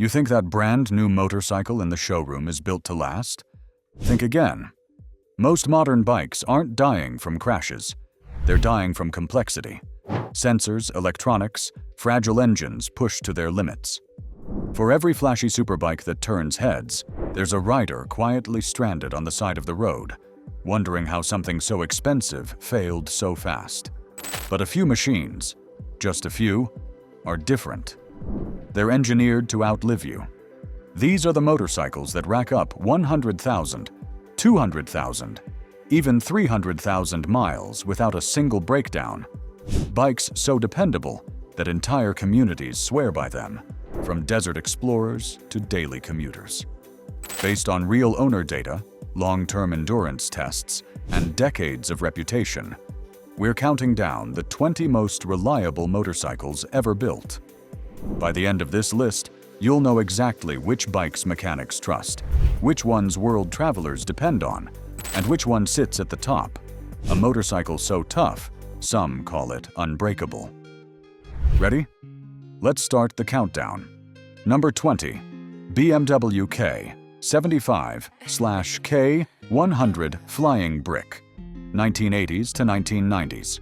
You think that brand new motorcycle in the showroom is built to last? Think again. Most modern bikes aren't dying from crashes. They're dying from complexity. Sensors, electronics, fragile engines pushed to their limits. For every flashy superbike that turns heads, there's a rider quietly stranded on the side of the road, wondering how something so expensive failed so fast. But a few machines, just a few, are different. They're engineered to outlive you. These are the motorcycles that rack up 100,000, 200,000, even 300,000 miles without a single breakdown. Bikes so dependable that entire communities swear by them, from desert explorers to daily commuters. Based on real owner data, long-term endurance tests, and decades of reputation, we're counting down the 20 most reliable motorcycles ever built. By the end of this list, you'll know exactly which bikes mechanics trust, which ones world travelers depend on, and which one sits at the top. A motorcycle so tough, some call it unbreakable. Ready? Let's start the countdown. Number 20. BMW K 75/K100 Flying Brick, 1980s to 1990s.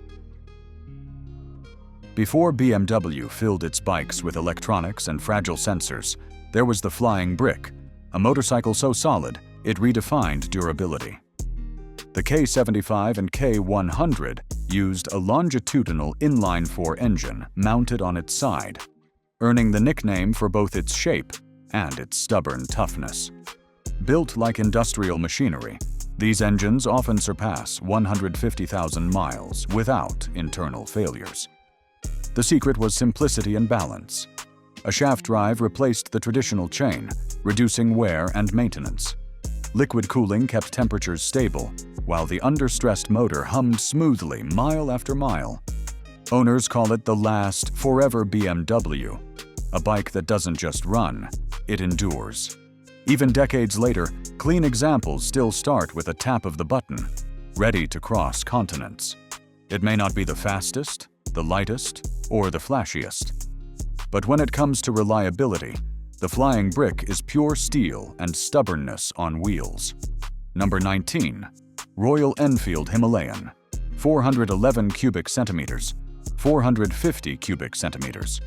Before BMW filled its bikes with electronics and fragile sensors, there was the Flying Brick, a motorcycle so solid it redefined durability. The K75 and K100 used a longitudinal inline-4 engine mounted on its side, earning the nickname for both its shape and its stubborn toughness. Built like industrial machinery, these engines often surpass 150,000 miles without internal failures. The secret was simplicity and balance. A shaft drive replaced the traditional chain, reducing wear and maintenance. Liquid cooling kept temperatures stable, while the understressed motor hummed smoothly mile after mile. Owners call it the last forever BMW, a bike that doesn't just run, it endures. Even decades later, clean examples still start with a tap of the button, ready to cross continents. It may not be the fastest, the lightest, or the flashiest. But when it comes to reliability, the Flying Brick is pure steel and stubbornness on wheels. Number 19. Royal Enfield Himalayan, 411 cubic centimeters, 450 cubic centimeters.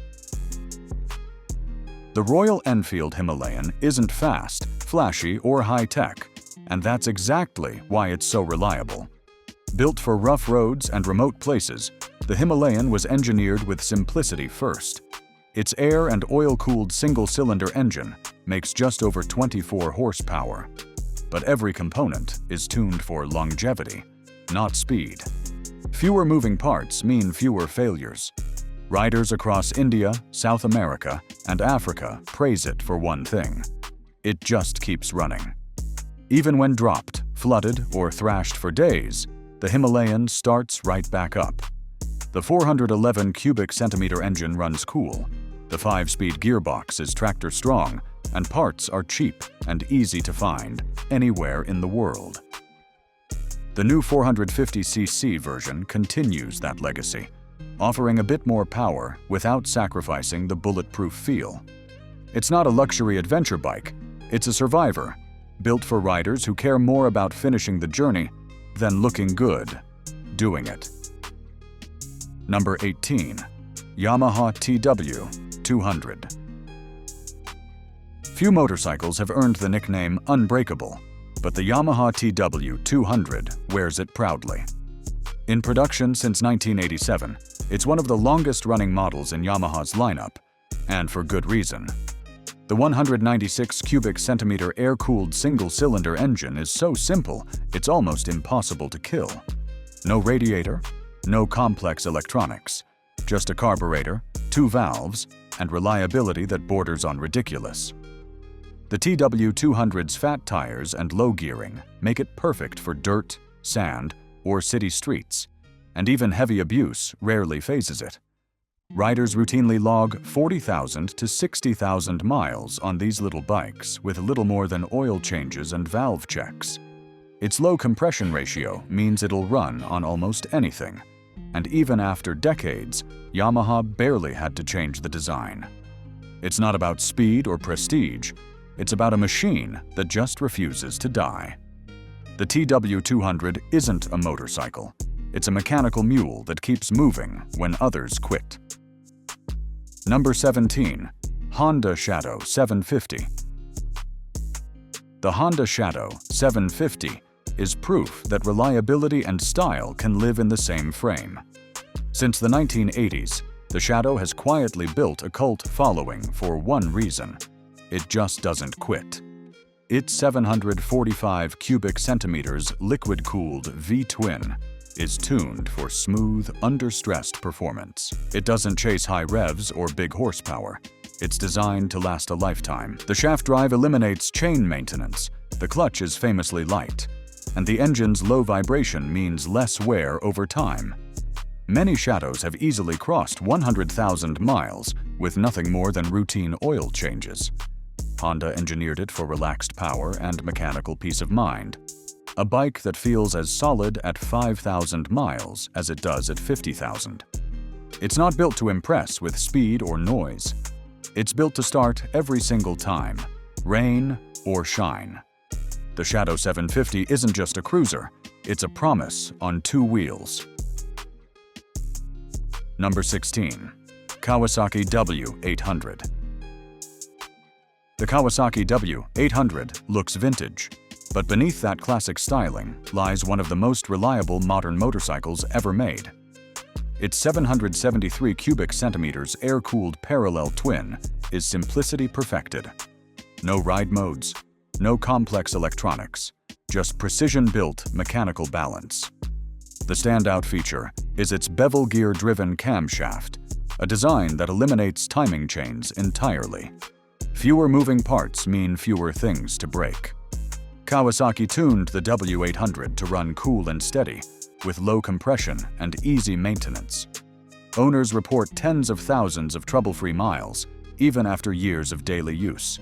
The Royal Enfield Himalayan isn't fast, flashy, or high-tech, and that's exactly why it's so reliable. Built for rough roads and remote places, the Himalayan was engineered with simplicity first. Its air and oil-cooled single-cylinder engine makes just over 24 horsepower. But every component is tuned for longevity, not speed. Fewer moving parts mean fewer failures. Riders across India, South America, and Africa praise it for one thing: it just keeps running. Even when dropped, flooded, or thrashed for days, the Himalayan starts right back up. The 411 cubic centimeter engine runs cool, the 5-speed gearbox is tractor strong, and parts are cheap and easy to find anywhere in the world. The new 450cc version continues that legacy, offering a bit more power without sacrificing the bulletproof feel. It's not a luxury adventure bike, it's a survivor, built for riders who care more about finishing the journey than looking good doing it. Number 18. Yamaha TW200. Few motorcycles have earned the nickname Unbreakable, but the Yamaha TW200 wears it proudly. In production since 1987, it's one of the longest-running models in Yamaha's lineup, and for good reason. The 196 cubic centimeter air-cooled single-cylinder engine is so simple, it's almost impossible to kill. No radiator, no complex electronics, just a carburetor, 2 valves, and reliability that borders on ridiculous. The TW200's fat tires and low gearing make it perfect for dirt, sand, or city streets, and even heavy abuse rarely phases it. Riders routinely log 40,000 to 60,000 miles on these little bikes with little more than oil changes and valve checks. Its low compression ratio means it'll run on almost anything, and even after decades, Yamaha barely had to change the design. It's not about speed or prestige. It's about a machine that just refuses to die. The TW200 isn't a motorcycle. It's a mechanical mule that keeps moving when others quit. Number 17. Honda Shadow 750. The Honda Shadow 750 is proof that reliability and style can live in the same frame. Since the 1980s, the Shadow has quietly built a cult following for one reason: it just doesn't quit. Its 745 cubic centimeters liquid-cooled V-twin is tuned for smooth, under-stressed performance. It doesn't chase high revs or big horsepower. It's designed to last a lifetime. The shaft drive eliminates chain maintenance, the clutch is famously light, and the engine's low vibration means less wear over time. Many Shadows have easily crossed 100,000 miles with nothing more than routine oil changes. Honda engineered it for relaxed power and mechanical peace of mind. A bike that feels as solid at 5,000 miles as it does at 50,000. It's not built to impress with speed or noise. It's built to start every single time, rain or shine. The Shadow 750 isn't just a cruiser, it's a promise on two wheels. Number 16. Kawasaki W800. The Kawasaki W800 looks vintage, but beneath that classic styling lies one of the most reliable modern motorcycles ever made. Its 773 cubic centimeters air-cooled parallel twin is simplicity perfected. No ride modes, no complex electronics, just precision-built mechanical balance. The standout feature is its bevel gear-driven camshaft, a design that eliminates timing chains entirely. Fewer moving parts mean fewer things to break. Kawasaki tuned the W800 to run cool and steady, with low compression and easy maintenance. Owners report tens of thousands of trouble-free miles, even after years of daily use.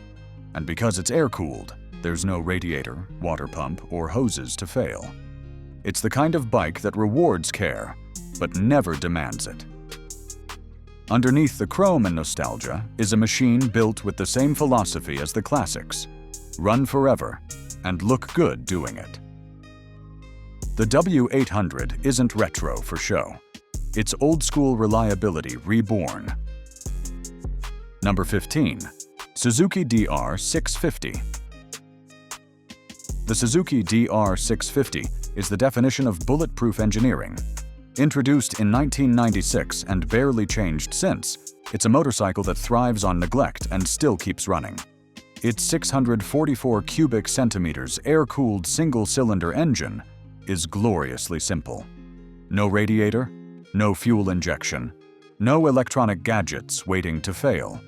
And because it's air-cooled, there's no radiator, water pump, or hoses to fail. It's the kind of bike that rewards care, but never demands it. Underneath the chrome and nostalgia is a machine built with the same philosophy as the classics: run forever and look good doing it. The W800 isn't retro for show. It's old-school reliability reborn. Number 15. Suzuki DR650. The Suzuki DR650 is the definition of bulletproof engineering. Introduced in 1996 and barely changed since, it's a motorcycle that thrives on neglect and still keeps running. Its 644 cubic centimeters air-cooled single-cylinder engine is gloriously simple. No radiator, no fuel injection, no electronic gadgets waiting to fail.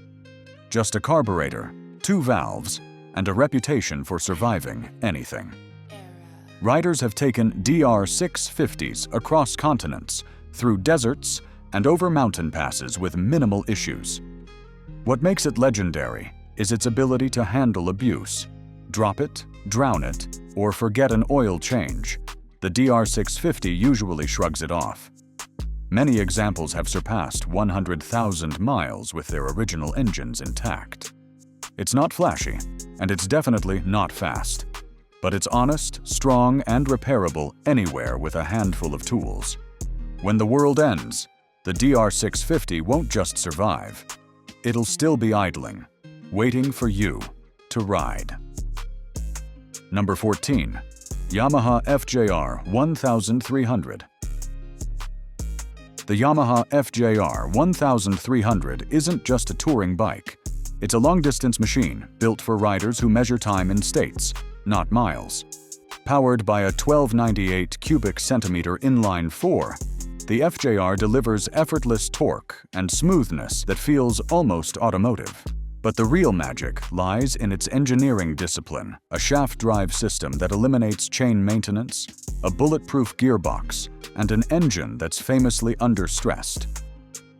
Just a carburetor, two valves, and a reputation for surviving anything. Riders have taken DR650s across continents, through deserts, and over mountain passes with minimal issues. What makes it legendary is its ability to handle abuse. Drop it, drown it, or forget an oil change. The DR650 usually shrugs it off. Many examples have surpassed 100,000 miles with their original engines intact. It's not flashy, and it's definitely not fast. But it's honest, strong, and repairable anywhere with a handful of tools. When the world ends, the DR650 won't just survive. It'll still be idling, waiting for you to ride. Number 14. Yamaha FJR1300. The Yamaha FJR1300 isn't just a touring bike. It's a long-distance machine built for riders who measure time in states, not miles. Powered by a 1298 cubic centimeter inline-4, the FJR delivers effortless torque and smoothness that feels almost automotive. But the real magic lies in its engineering discipline, a shaft drive system that eliminates chain maintenance, a bulletproof gearbox, and an engine that's famously understressed.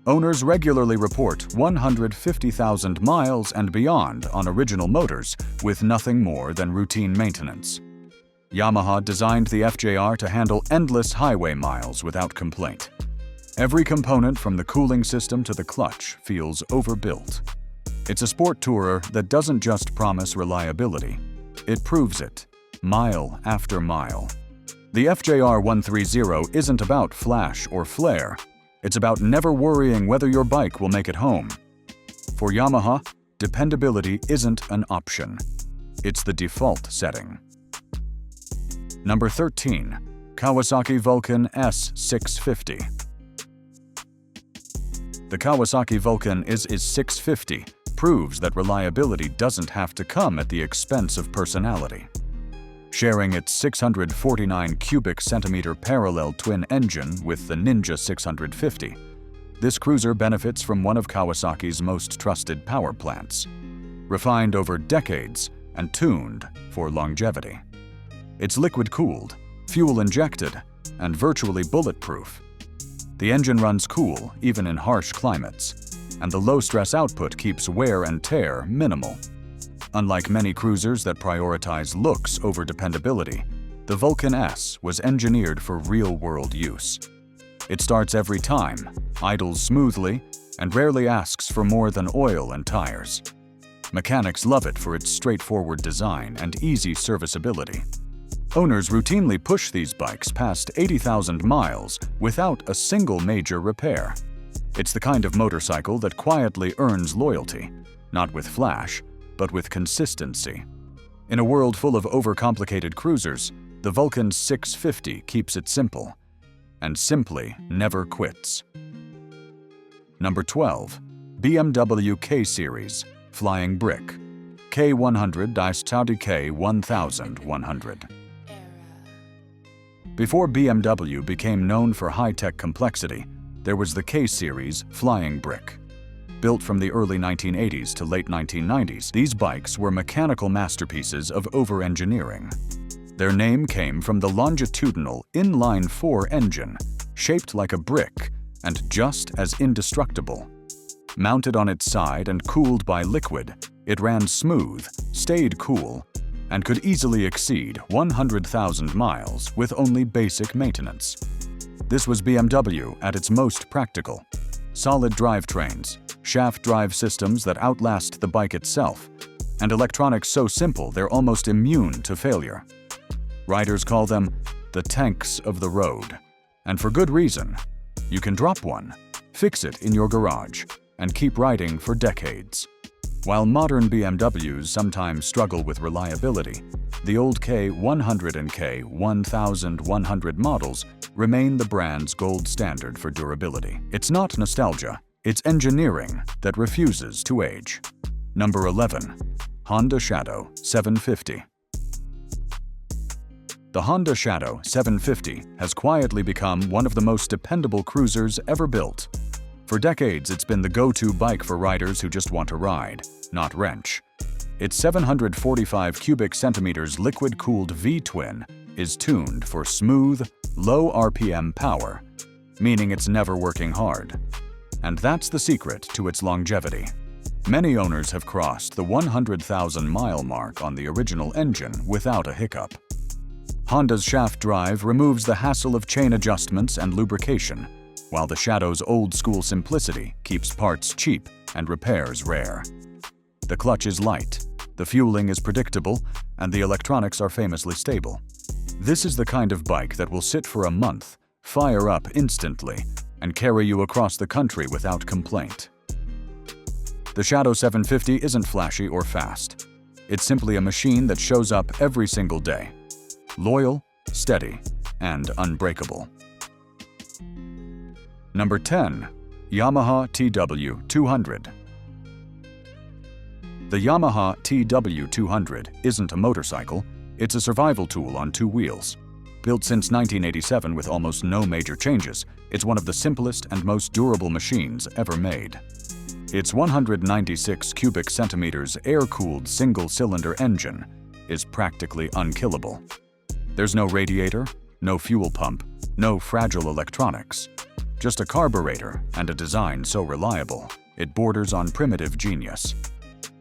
Owners regularly report 150,000 miles and beyond on original motors with nothing more than routine maintenance. Yamaha designed the FJR to handle endless highway miles without complaint. Every component from the cooling system to the clutch feels overbuilt. It's a sport tourer that doesn't just promise reliability, it proves it, mile after mile. The FJR1300 isn't about flash or flare, it's about never worrying whether your bike will make it home. For Yamaha, dependability isn't an option, it's the default setting. Number 13. Kawasaki Vulcan S650. The Kawasaki Vulcan S650 proves that reliability doesn't have to come at the expense of personality. Sharing its 649 cubic centimeter parallel twin engine with the Ninja 650, this cruiser benefits from one of Kawasaki's most trusted power plants, refined over decades and tuned for longevity. It's liquid-cooled, fuel-injected, and virtually bulletproof. The engine runs cool even in harsh climates, and the low-stress output keeps wear and tear minimal. Unlike many cruisers that prioritize looks over dependability, the Vulcan S was engineered for real-world use. It starts every time, idles smoothly, and rarely asks for more than oil and tires. Mechanics love it for its straightforward design and easy serviceability. Owners routinely push these bikes past 80,000 miles without a single major repair. It's the kind of motorcycle that quietly earns loyalty, not with flash, but with consistency. In a world full of overcomplicated cruisers, the Vulcan 650 keeps it simple, and simply never quits. Number 12. BMW K Series Flying Brick K100 K1100. Before BMW became known for high-tech complexity, there was the K Series Flying Brick. Built from the early 1980s to late 1990s, these bikes were mechanical masterpieces of over-engineering. Their name came from the longitudinal inline-4 engine, shaped like a brick and just as indestructible. Mounted on its side and cooled by liquid, it ran smooth, stayed cool, and could easily exceed 100,000 miles with only basic maintenance. This was BMW at its most practical. Solid drivetrains, shaft drive systems that outlast the bike itself, and electronics so simple they're almost immune to failure. Riders call them the tanks of the road. And for good reason. You can drop one, fix it in your garage, and keep riding for decades. While modern BMWs sometimes struggle with reliability, the old K100 and K1100 models remain the brand's gold standard for durability. It's not nostalgia, it's engineering that refuses to age. Number 11. Honda Shadow 750. The Honda Shadow 750 has quietly become one of the most dependable cruisers ever built. For decades, it's been the go-to bike for riders who just want to ride, not wrench. Its 745 cubic centimeters liquid-cooled V-twin is tuned for smooth, low RPM power, meaning it's never working hard. And that's the secret to its longevity. Many owners have crossed the 100,000-mile mark on the original engine without a hiccup. Honda's shaft drive removes the hassle of chain adjustments and lubrication, while the Shadow's old-school simplicity keeps parts cheap and repairs rare. The clutch is light, the fueling is predictable, and the electronics are famously stable. This is the kind of bike that will sit for a month, fire up instantly, and carry you across the country without complaint. The Shadow 750 isn't flashy or fast. It's simply a machine that shows up every single day. Loyal, steady, and unbreakable. Number 10. Yamaha TW200. The Yamaha TW200 isn't a motorcycle, it's a survival tool on two wheels. Built since 1987 with almost no major changes, it's one of the simplest and most durable machines ever made. Its 196 cubic centimeters air-cooled single-cylinder engine is practically unkillable. There's no radiator, no fuel pump, no fragile electronics. Just a carburetor and a design so reliable, it borders on primitive genius.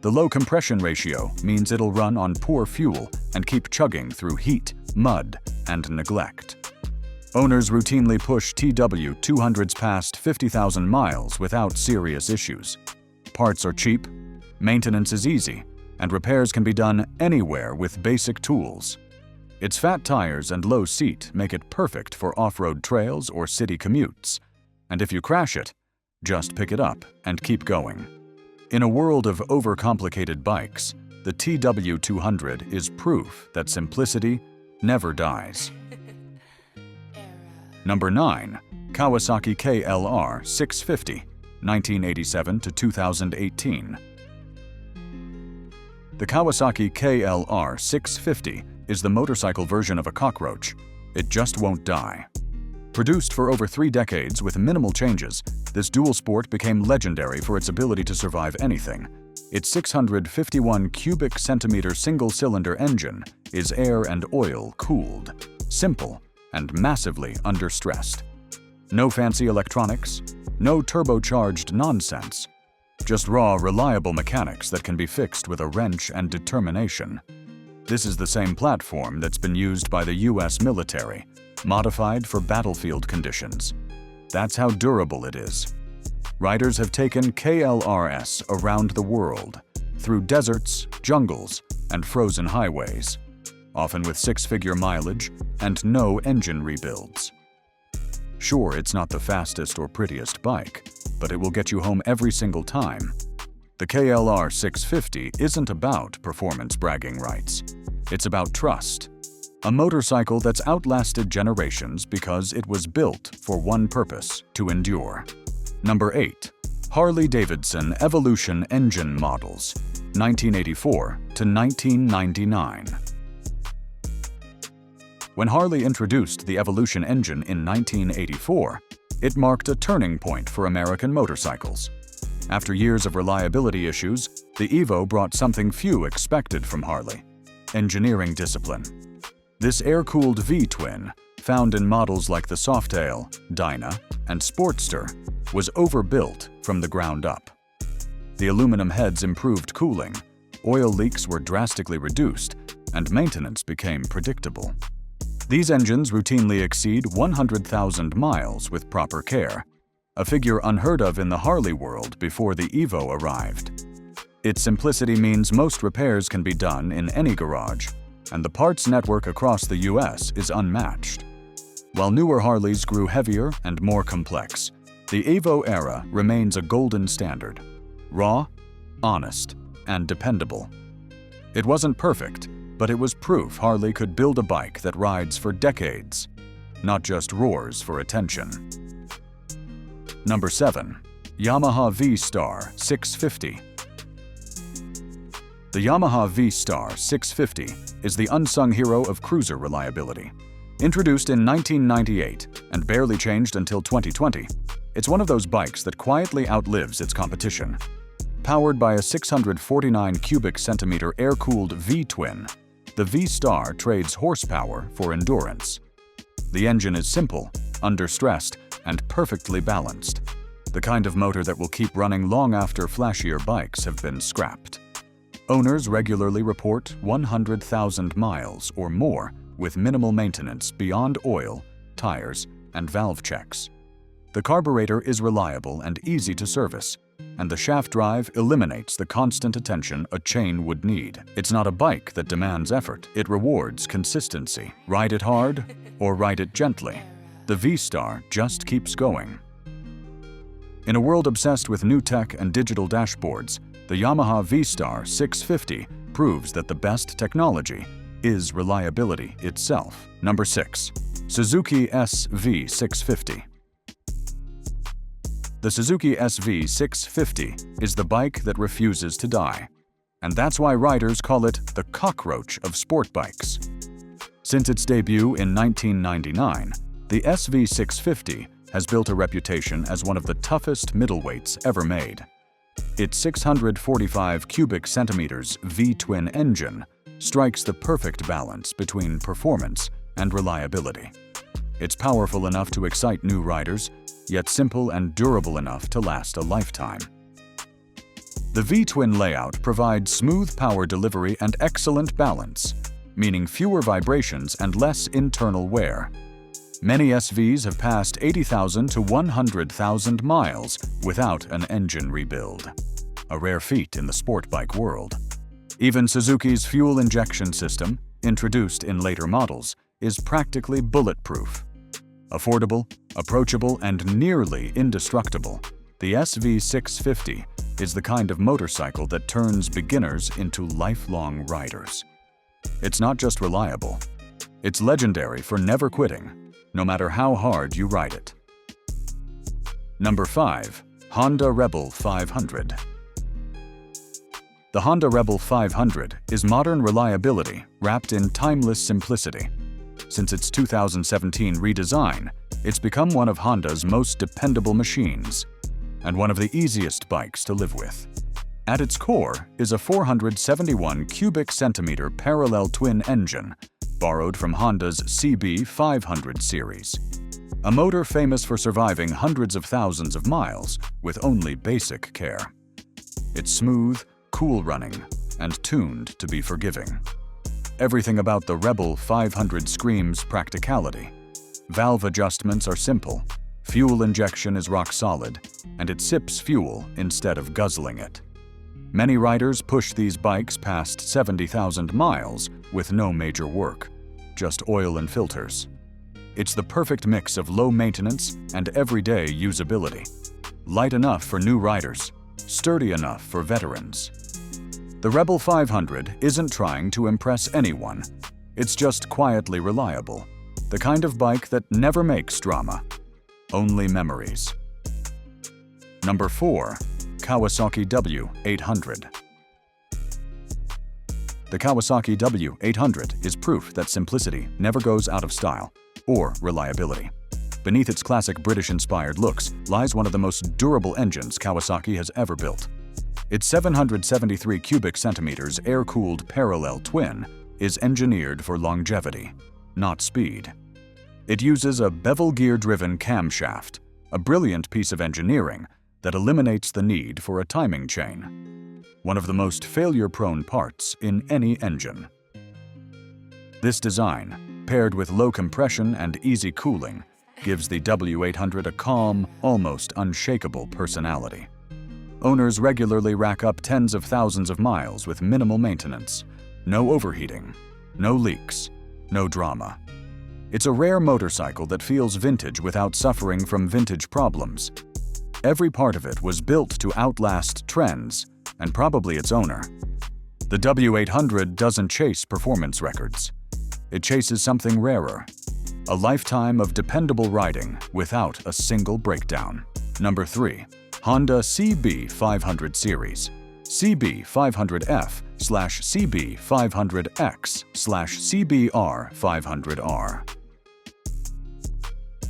The low compression ratio means it'll run on poor fuel and keep chugging through heat, mud, and neglect. Owners routinely push TW200s past 50,000 miles without serious issues. Parts are cheap, Maintenance is easy, and repairs can be done anywhere with basic tools. Its fat tires and low seat make it perfect for off-road trails or city commutes. And if you crash it, just pick it up and keep going. In a world of overcomplicated bikes, the TW200 is proof that simplicity never dies. Number 9. Kawasaki KLR650, 1987 to 2018. The Kawasaki KLR650 is the motorcycle version of a cockroach. It just won't die. Produced for over 3 decades with minimal changes, this dual sport became legendary for its ability to survive anything. Its 651 cubic centimeter single-cylinder engine is air and oil cooled, simple, and massively understressed. No fancy electronics, no turbocharged nonsense. Just raw, reliable mechanics that can be fixed with a wrench and determination. This is the same platform that's been used by the US military, modified for battlefield conditions. That's how durable it is. Riders have taken KLRS around the world, through deserts, jungles, and frozen highways, often with 6-figure mileage and no engine rebuilds. Sure, it's not the fastest or prettiest bike, but it will get you home every single time. The KLR650 isn't about performance bragging rights. It's about trust. A motorcycle that's outlasted generations because it was built for one purpose: to endure. Number 8. Harley-Davidson Evolution engine models, 1984 to 1999. When Harley introduced the Evolution engine in 1984, it marked a turning point for American motorcycles. After years of reliability issues, the Evo brought something few expected from Harley: engineering discipline. This air-cooled V-twin, found in models like the Softail, Dyna, and Sportster, was overbuilt from the ground up. The aluminum heads improved cooling, oil leaks were drastically reduced, and maintenance became predictable. These engines routinely exceed 100,000 miles with proper care, a figure unheard of in the Harley world before the Evo arrived. Its simplicity means most repairs can be done in any garage, and the parts network across the US is unmatched. While newer Harleys grew heavier and more complex, the Evo era remains a golden standard: raw, honest, and dependable. It wasn't perfect, but it was proof Harley could build a bike that rides for decades, not just roars for attention. Number 7. Yamaha V-Star 650. The Yamaha V-Star 650 is the unsung hero of cruiser reliability. Introduced in 1998 and barely changed until 2020, it's one of those bikes that quietly outlives its competition. Powered by a 649 cubic centimeter air-cooled V-twin, the V-Star trades horsepower for endurance. The engine is simple, understressed, and perfectly balanced. The kind of motor that will keep running long after flashier bikes have been scrapped. Owners regularly report 100,000 miles or more with minimal maintenance beyond oil, tires, and valve checks. The carburetor is reliable and easy to service, and the shaft drive eliminates the constant attention a chain would need. It's not a bike that demands effort. It rewards consistency. Ride it hard or ride it gently. The V-Star just keeps going. In a world obsessed with new tech and digital dashboards, the Yamaha V-Star 650 proves that the best technology is reliability itself. Number 6. Suzuki SV650. The Suzuki SV650 is the bike that refuses to die, and that's why riders call it the cockroach of sport bikes. Since its debut in 1999, the SV650 has built a reputation as one of the toughest middleweights ever made. Its 645 cubic centimeters V-twin engine strikes the perfect balance between performance and reliability. It's powerful enough to excite new riders, yet simple and durable enough to last a lifetime. The V-twin layout provides smooth power delivery and excellent balance, meaning fewer vibrations and less internal wear. Many SVs have passed 80,000 to 100,000 miles without an engine rebuild. a rare feat in the sport bike world. Even Suzuki's fuel injection system, introduced in later models, is practically bulletproof. Affordable, approachable, and nearly indestructible, the SV650 is the kind of motorcycle that turns beginners into lifelong riders. It's not just reliable, it's legendary for never quitting, no matter how hard you ride it. Number 5. Honda Rebel 500. The Honda Rebel 500 is modern reliability wrapped in timeless simplicity. Since its 2017 redesign, it's become one of Honda's most dependable machines and one of the easiest bikes to live with. At its core is a 471 cubic centimeter parallel twin engine, borrowed from Honda's CB500 series. A motor famous for surviving hundreds of thousands of miles with only basic care. It's smooth, cool running, and tuned to be forgiving. Everything about the Rebel 500 screams practicality. Valve adjustments are simple, fuel injection is rock solid, and it sips fuel instead of guzzling it. Many riders push these bikes past 70,000 miles with no major work, just oil and filters. It's the perfect mix of low maintenance and everyday usability. Light enough for new riders, sturdy enough for veterans. The Rebel 500 isn't trying to impress anyone. It's just quietly reliable. The kind of bike that never makes drama. Only memories. Number 4. Kawasaki W800. The Kawasaki W800 is proof that simplicity never goes out of style or reliability. Beneath its classic British-inspired looks lies one of the most durable engines Kawasaki has ever built. Its 773 cubic centimeters air-cooled parallel twin is engineered for longevity, not speed. It uses a bevel gear-driven camshaft, a brilliant piece of engineering that eliminates the need for a timing chain, one of the most failure-prone parts in any engine. This design, paired with low compression and easy cooling, gives the W800 a calm, almost unshakable personality. Owners regularly rack up tens of thousands of miles with minimal maintenance, no overheating, no leaks, no drama. It's a rare motorcycle that feels vintage without suffering from vintage problems. Every part of it was built to outlast trends, and probably its owner. The W800 doesn't chase performance records. It chases something rarer, a lifetime of dependable riding without a single breakdown. Number 3. Honda CB500 series, CB500F/CB500X/CBR500R.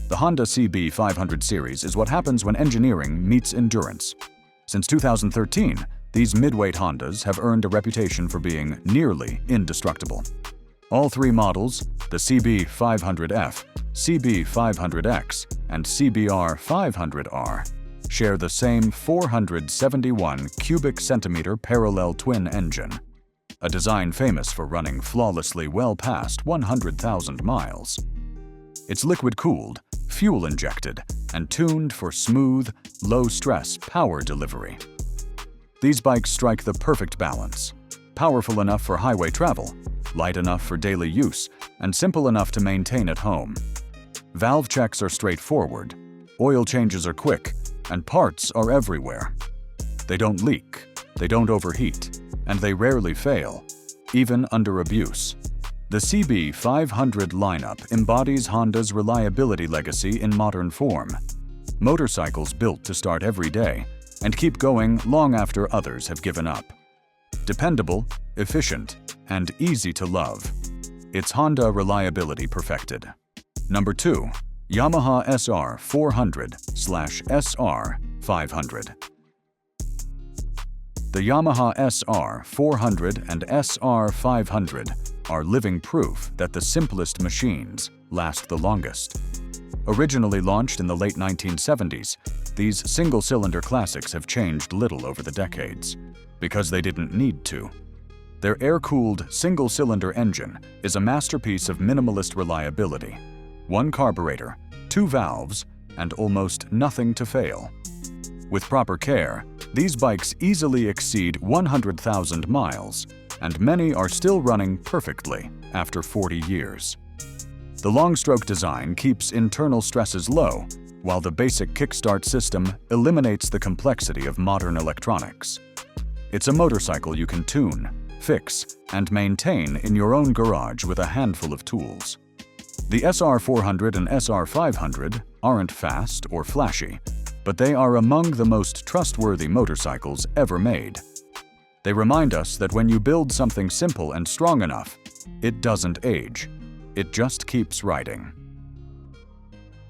The Honda CB500 series is what happens when engineering meets endurance. Since 2013, these mid-weight Hondas have earned a reputation for being nearly indestructible. All three models, the CB500F, CB500X, and CBR500R, share the same 471 cubic centimeter parallel twin engine, a design famous for running flawlessly well past 100,000 miles. It's liquid-cooled, fuel-injected, and tuned for smooth, low-stress power delivery. These bikes strike the perfect balance, powerful enough for highway travel, light enough for daily use, and simple enough to maintain at home. Valve checks are straightforward, oil changes are quick, and parts are everywhere. They don't leak, they don't overheat, and they rarely fail, even under abuse. The CB500 lineup embodies Honda's reliability legacy in modern form. Motorcycles built to start every day and keep going long after others have given up. Dependable, efficient, and easy to love. It's Honda reliability perfected. Number 2. Yamaha SR400/SR500. The Yamaha SR400 and SR500 are living proof that the simplest machines last the longest. Originally launched in the late 1970s, these single-cylinder classics have changed little over the decades, because they didn't need to. Their air-cooled single-cylinder engine is a masterpiece of minimalist reliability. One carburetor, 2 valves, and almost nothing to fail. With proper care, These bikes easily exceed 100,000 miles, and many are still running perfectly after 40 years. The long-stroke design keeps internal stresses low, while the basic kickstart system eliminates the complexity of modern electronics. It's a motorcycle you can tune, fix, and maintain in your own garage with a handful of tools. The SR400 and SR500 aren't fast or flashy, but they are among the most trustworthy motorcycles ever made. They remind us that when you build something simple and strong enough, it doesn't age. It just keeps riding.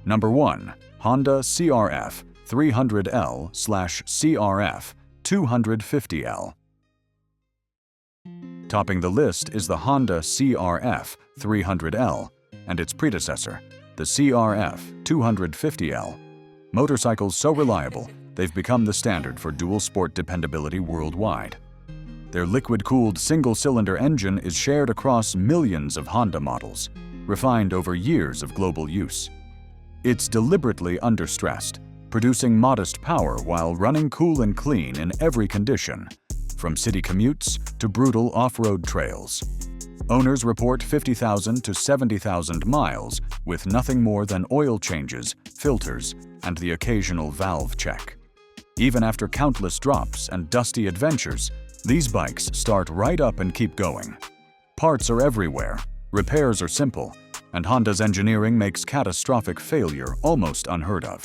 Number 1. Honda CRF 300L/CRF 250L. Topping the list is the Honda CRF 300L and its predecessor, the CRF 250L. Motorcycles so reliable, they've become the standard for dual-sport dependability worldwide. Their liquid-cooled single-cylinder engine is shared across millions of Honda models, refined over years of global use. It's deliberately understressed, producing modest power while running cool and clean in every condition, from city commutes to brutal off-road trails. Owners report 50,000 to 70,000 miles with nothing more than oil changes, filters, and the occasional valve check. Even after countless drops and dusty adventures, these bikes start right up and keep going. Parts are everywhere, repairs are simple, and Honda's engineering makes catastrophic failure almost unheard of.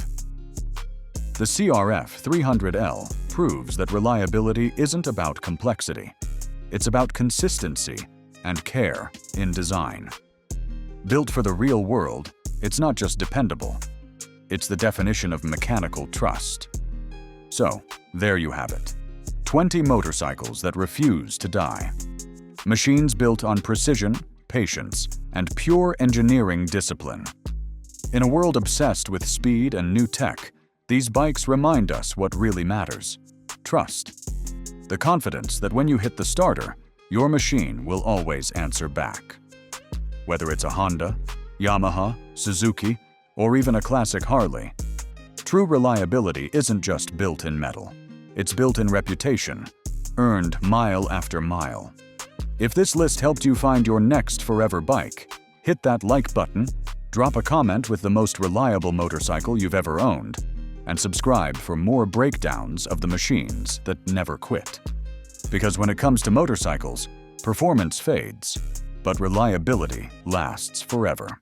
The CRF 300L proves that reliability isn't about complexity. It's about consistency and care in design. Built for the real world, it's not just dependable. It's the definition of mechanical trust. So, there you have it. 20 motorcycles that refuse to die. Machines built on precision, patience, and pure engineering discipline. In a world obsessed with speed and new tech, these bikes remind us what really matters: trust. The confidence that when you hit the starter, your machine will always answer back. Whether it's a Honda, Yamaha, Suzuki, or even a classic Harley, true reliability isn't just built in metal. It's built in reputation, earned mile after mile. If this list helped you find your next forever bike, hit that like button, drop a comment with the most reliable motorcycle you've ever owned, and subscribe for more breakdowns of the machines that never quit. Because when it comes to motorcycles, performance fades, but reliability lasts forever.